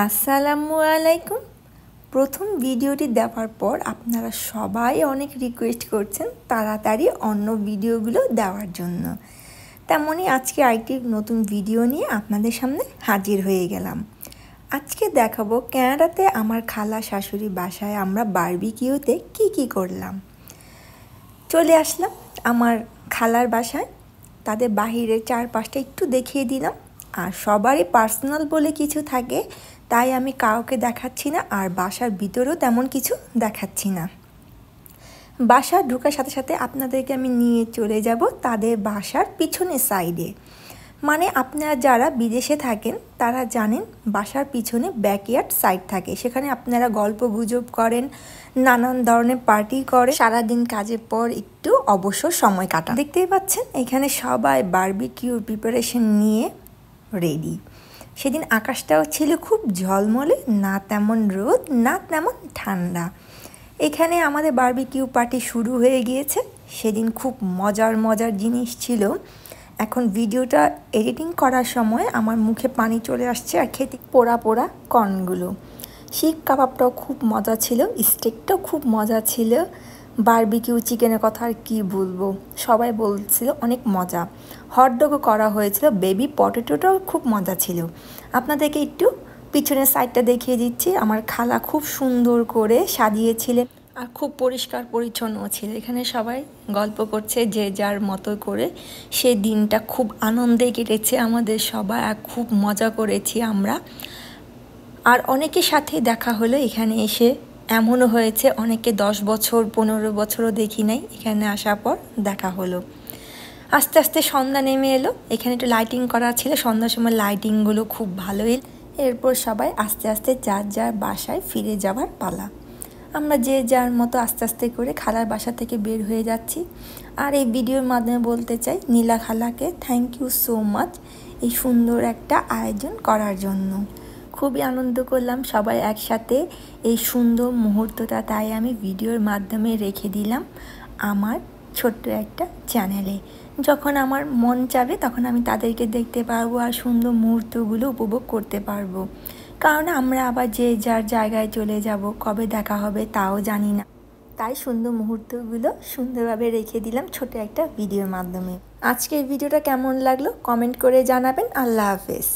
আসসালামু আলাইকুম। প্রথম ভিডিওটি দেওয়ার পর আপনারা সবাই অনেক রিকোয়েস্ট করছেন তাড়াতাড়ি অন্য ভিডিওগুলো দেওয়ার জন্য। তেমনই আজকে আরেকটি নতুন ভিডিও নিয়ে আপনাদের সামনে হাজির হয়ে গেলাম। আজকে দেখাবো কানাডাতে আমার খালা শাশুড়ি বাসায় আমরা বারবিকিউতে কি করলাম। চলে আসলাম আমার খালার বাসায়, তাদের বাহিরের চারপাশটা একটু দেখিয়ে দিলাম। আর সবারই পার্সোনাল বলে কিছু থাকে, তাই আমি কাউকে দেখাচ্ছি না, আর বাসার ভিতরেও তেমন কিছু দেখাচ্ছি না। বাসা ঢোকার সাথে সাথে আপনাদেরকে আমি নিয়ে চলে যাব তাদের বাসার পিছনের সাইডে। মানে আপনারা যারা বিদেশে থাকেন তারা জানেন বাসার পিছনে ব্যাকইয়ার্ড সাইড থাকে, সেখানে আপনারা গল্প গুজব করেন, নানান ধরনের পার্টি করে, সারাদিন কাজের পর একটু অবসর সময় কাটান। দেখতেই পাচ্ছেন এখানে সবাই বারবিকিউর প্রিপারেশন নিয়ে রেডি। সেদিন আকাশটাও ছিল খুব ঝলমলে, না তেমন রোদ না তেমন ঠান্ডা। এখানে আমাদের বারবিকিউ পার্টি শুরু হয়ে গিয়েছে। সেদিন খুব মজার জিনিস ছিল। এখন ভিডিওটা এডিটিং করার সময় আমার মুখে পানি চলে আসছে, আর খেতে পোড়া কর্নগুলো। শিক কাবাবটাও খুব মজা ছিল, স্টেকটাও খুব মজা ছিল। বারবিকিউ চিকেনের কথা আর কি বলবো, সবাই বলছিল অনেক মজা। হটডগও করা হয়েছিল, বেবি পটেটোটাও খুব মজা ছিল। আপনাদেরকে একটু পিছনের সাইডটা দেখিয়ে দিচ্ছি। আমার খালা খুব সুন্দর করে সাজিয়েছিলেন আর খুব পরিষ্কার পরিচ্ছন্ন ছিল। এখানে সবাই গল্প করছে যে যার মতো করে। সেই দিনটা খুব আনন্দে কেটেছে আমাদের সবাই, আর খুব মজা করেছি আমরা। আর অনেকের সাথে দেখা হলো এখানে এসে। এমনও হয়েছে অনেকে 10 বছর 15 বছরও দেখি নাই, এখানে আসার পর দেখা হলো। আস্তে আস্তে সন্ধ্যা নেমে এলো। এখানে একটু লাইটিং করা ছিল, সন্ধ্যার সময় লাইটিংগুলো খুব ভালোই। এরপর সবাই আস্তে আস্তে যার বাসায় ফিরে যাওয়ার পালা। আমরা যে যার মতো আস্তে আস্তে করে খালার বাসা থেকে বের হয়ে যাচ্ছি। আর এই ভিডিওর মাধ্যমে বলতে চাই নীলা খালাকে থ্যাংক ইউ সো মাচ এই সুন্দর একটা আয়োজন করার জন্য। খুবই আনন্দ করলাম সবাই একসাথে এই সুন্দর মুহূর্তটা, তাই আমি ভিডিওর মাধ্যমে রেখে দিলাম আমার ছোট্ট একটা চ্যানেলে। যখন আমার মন চাবে তখন আমি তাদেরকে দেখতে পারবো আর সুন্দর মুহূর্তগুলো উপভোগ করতে পারবো। কারণ আমরা আবার যে যার জায়গায় চলে যাব, কবে দেখা হবে তাও জানি না। তাই সুন্দর মুহূর্তগুলো সুন্দরভাবে রেখে দিলাম ছোট একটা ভিডিওর মাধ্যমে। আজকের ভিডিওটা কেমন লাগলো কমেন্ট করে জানাবেন। আল্লাহ হাফেজ।